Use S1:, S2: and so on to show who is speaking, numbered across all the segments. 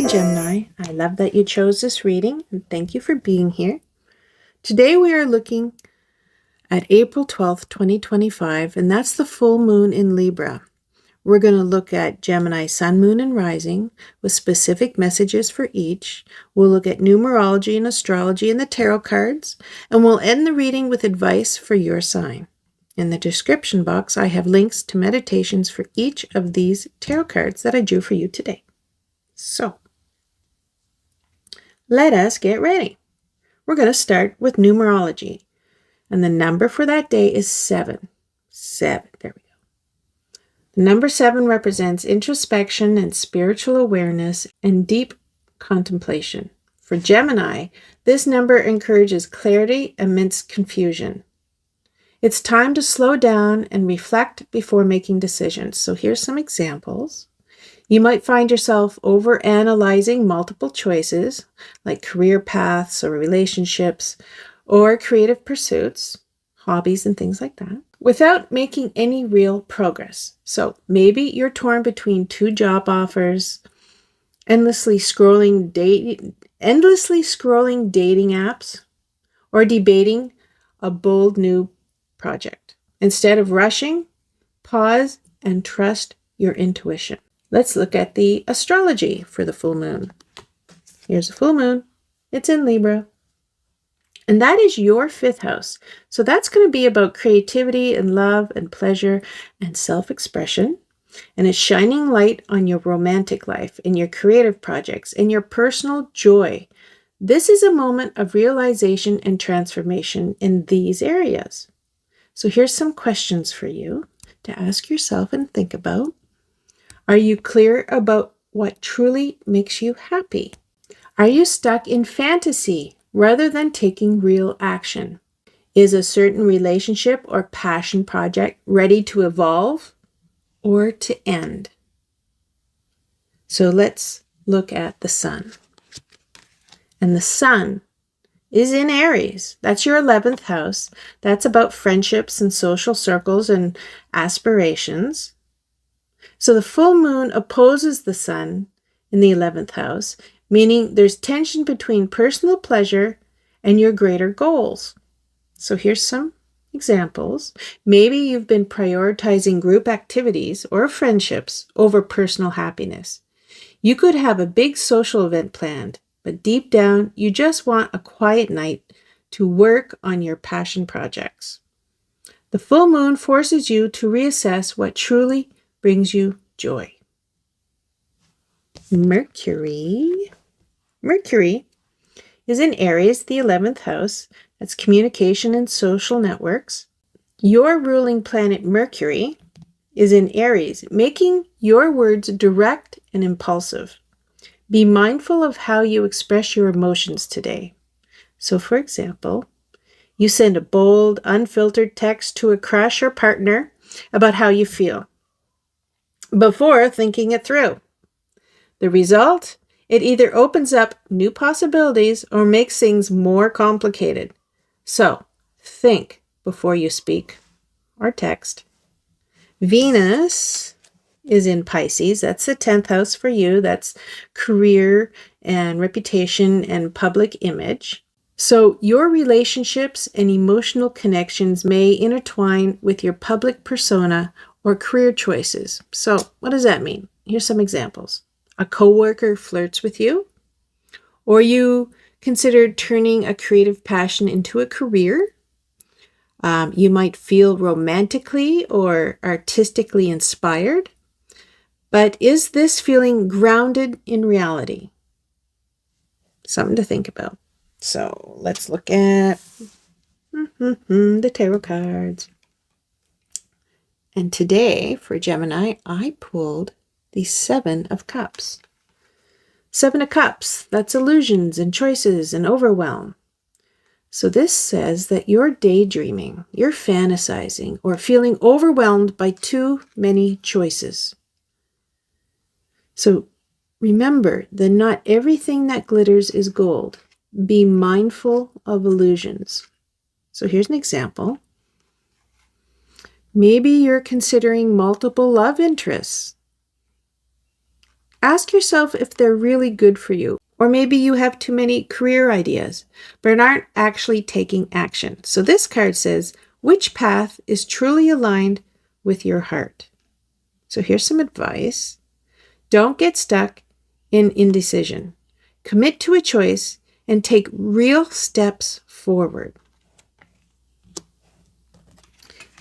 S1: Gemini. I love that you chose this reading and thank you for being here. Today we are looking at April 12th, 2025, and that's the full moon in Libra. We're going to look at Gemini Sun, Moon, and Rising with specific messages for each. We'll look at numerology and astrology and the tarot cards, and we'll end the reading with advice for your sign. In the description box, I have links to meditations for each of these tarot cards that I drew for you today. So, let us get ready. We're going to start with numerology. And the number for that day is 7. 7. There we go. The number 7 represents introspection and spiritual awareness and deep contemplation. For Gemini, this number encourages clarity amidst confusion. It's time to slow down and reflect before making decisions. So here's some examples. You might find yourself overanalyzing multiple choices, like career paths or relationships, or creative pursuits, hobbies and things like that, without making any real progress. So maybe you're torn between 2 job offers, endlessly scrolling dating apps, or debating a bold new project. Instead of rushing, pause and trust your intuition. Let's look at the astrology for the full moon. Here's a full moon. It's in Libra. And that is your 5th house. So that's going to be about creativity and love and pleasure and self-expression. And it's shining light on your romantic life and your creative projects and your personal joy. This is a moment of realization and transformation in these areas. So here's some questions for you to ask yourself and think about. Are you clear about what truly makes you happy? Are you stuck in fantasy rather than taking real action? Is a certain relationship or passion project ready to evolve or to end? So let's look at the sun. And the sun is in Aries. That's your 11th house. That's about friendships and social circles and aspirations. So the full moon opposes the sun in the 11th house, meaning there's tension between personal pleasure and your greater goals. So here's some examples. Maybe you've been prioritizing group activities or friendships over personal happiness. You could have a big social event planned, but deep down, you just want a quiet night to work on your passion projects. The full moon forces you to reassess what truly brings you joy. Mercury is in Aries, the 11th house. That's communication and social networks. Your ruling planet Mercury is in Aries, making your words direct and impulsive. Be mindful of how you express your emotions today. So, for example, you send a bold, unfiltered text to a crush or partner about how you feel before thinking it through. The result? It either opens up new possibilities or makes things more complicated. So, think before you speak or text. Venus is in Pisces. That's the 10th house for you. That's career and reputation and public image. So your relationships and emotional connections may intertwine with your public persona or career choices. So what does that mean? Here's some examples. A coworker flirts with you, or you considered turning a creative passion into a career. You might feel romantically or artistically inspired. But is this feeling grounded in reality? Something to think about. So let's look at the tarot cards. And today for Gemini, I pulled the 7 of Cups. 7 of Cups, that's illusions and choices and overwhelm. So this says that you're daydreaming, you're fantasizing, or feeling overwhelmed by too many choices. So remember that not everything that glitters is gold. Be mindful of illusions. So here's an example. Maybe you're considering multiple love interests. Ask yourself if they're really good for you. Or maybe you have too many career ideas, but aren't actually taking action. So this card says, which path is truly aligned with your heart? So here's some advice. Don't get stuck in indecision. Commit to a choice and take real steps forward.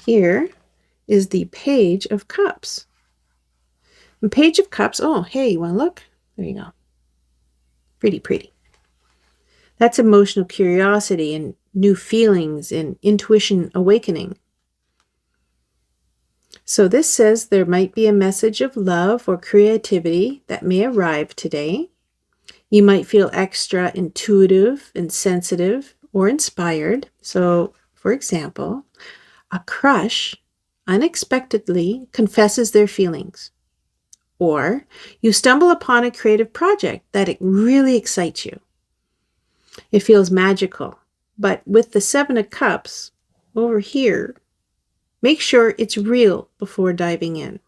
S1: Here is the Page of Cups. The Page of Cups, oh, hey, you want to look? There you go. Pretty, pretty. That's emotional curiosity and new feelings and intuition awakening. So this says there might be a message of love or creativity that may arrive today. You might feel extra intuitive and sensitive or inspired. So, for example, a crush unexpectedly confesses their feelings. Or you stumble upon a creative project that it really excites you. It feels magical. But with the Seven of Cups over here, make sure it's real before diving in.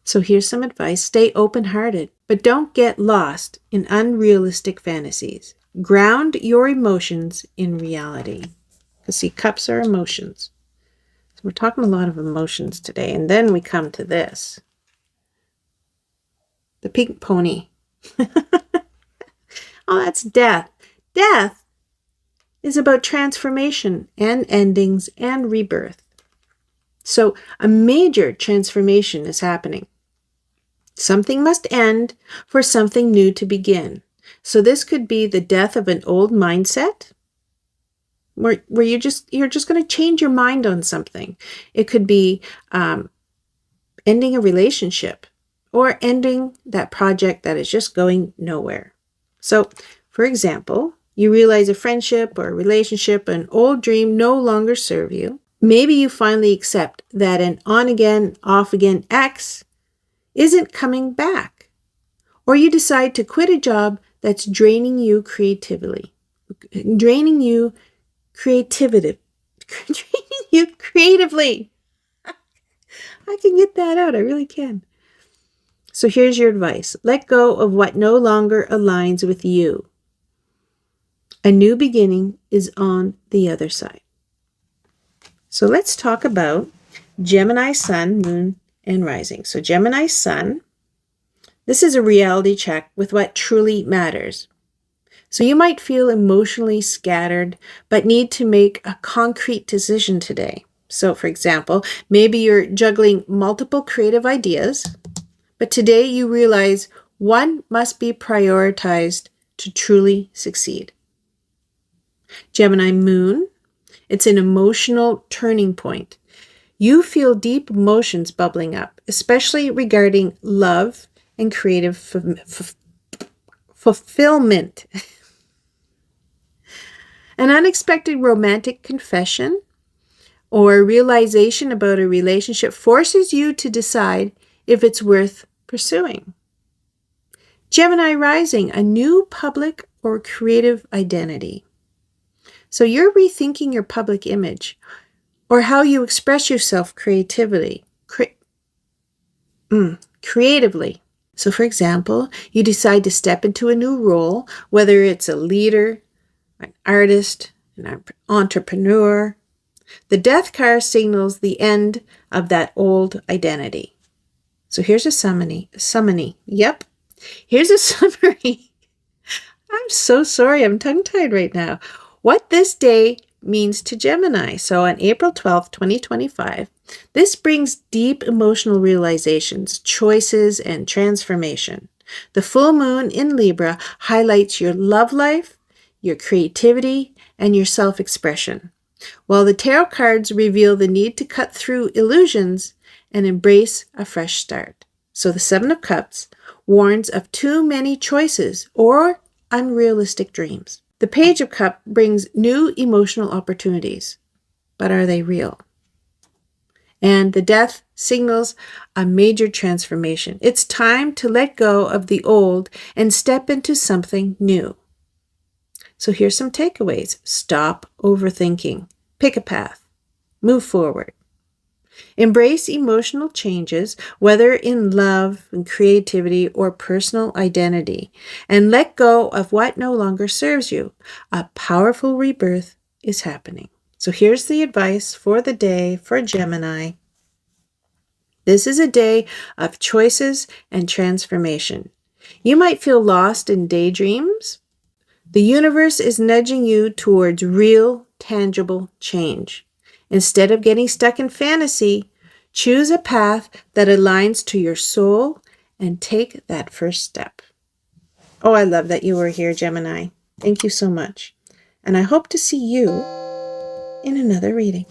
S1: So here's some advice. Stay open-hearted, but don't get lost in unrealistic fantasies. Ground your emotions in reality. Because see, cups are emotions. So we're talking a lot of emotions today. And then we come to this. The pink pony. Oh, that's death. Death is about transformation and endings and rebirth. So a major transformation is happening. Something must end for something new to begin. So this could be the death of an old mindset where you're just going to change your mind on something. It could be ending a relationship or ending that project that is just going nowhere. So, for example, you realize a friendship or a relationship, an old dream no longer serve you. Maybe you finally accept that an on-again, off-again ex isn't coming back. Or you decide to quit a job that's draining you creatively. Draining you creatively. I can get that out. I really can. So here's your advice. Let go of what no longer aligns with you. A new beginning is on the other side. So let's talk about Gemini Sun, Moon, and Rising. So Gemini Sun, this is a reality check with what truly matters. So you might feel emotionally scattered, but need to make a concrete decision today. So for example, maybe you're juggling multiple creative ideas, but today you realize one must be prioritized to truly succeed. Gemini Moon, it's an emotional turning point. You feel deep emotions bubbling up, especially regarding love and creative fulfillment. An unexpected romantic confession or realization about a relationship forces you to decide if it's worth pursuing. Gemini Rising, a new public or creative identity. So you're rethinking your public image or how you express yourself creatively. So for example, you decide to step into a new role, whether it's a leader, an artist, an entrepreneur. The death card signals the end of that old identity. So here's a summary. Yep. Here's a summary. I'm so sorry. I'm tongue-tied right now. What this day means to Gemini. So on April 12th, 2025, this brings deep emotional realizations, choices, and transformation. The full moon in Libra highlights your love life, your creativity, and your self-expression, while the tarot cards reveal the need to cut through illusions and embrace a fresh start. So the Seven of Cups warns of too many choices or unrealistic dreams. The Page of Cups brings new emotional opportunities, but are they real? And the Death signals a major transformation. It's time to let go of the old and step into something new. So here's some takeaways. Stop overthinking. Pick a path. Move forward. Embrace emotional changes, whether in love and creativity or personal identity, and let go of what no longer serves you. A powerful rebirth is happening. So here's the advice for the day for Gemini. This is a day of choices and transformation. You might feel lost in daydreams. The universe is nudging you towards real, tangible change. Instead of getting stuck in fantasy, choose a path that aligns to your soul and take that first step. Oh, I love that you were here, Gemini. Thank you so much. And I hope to see you in another reading.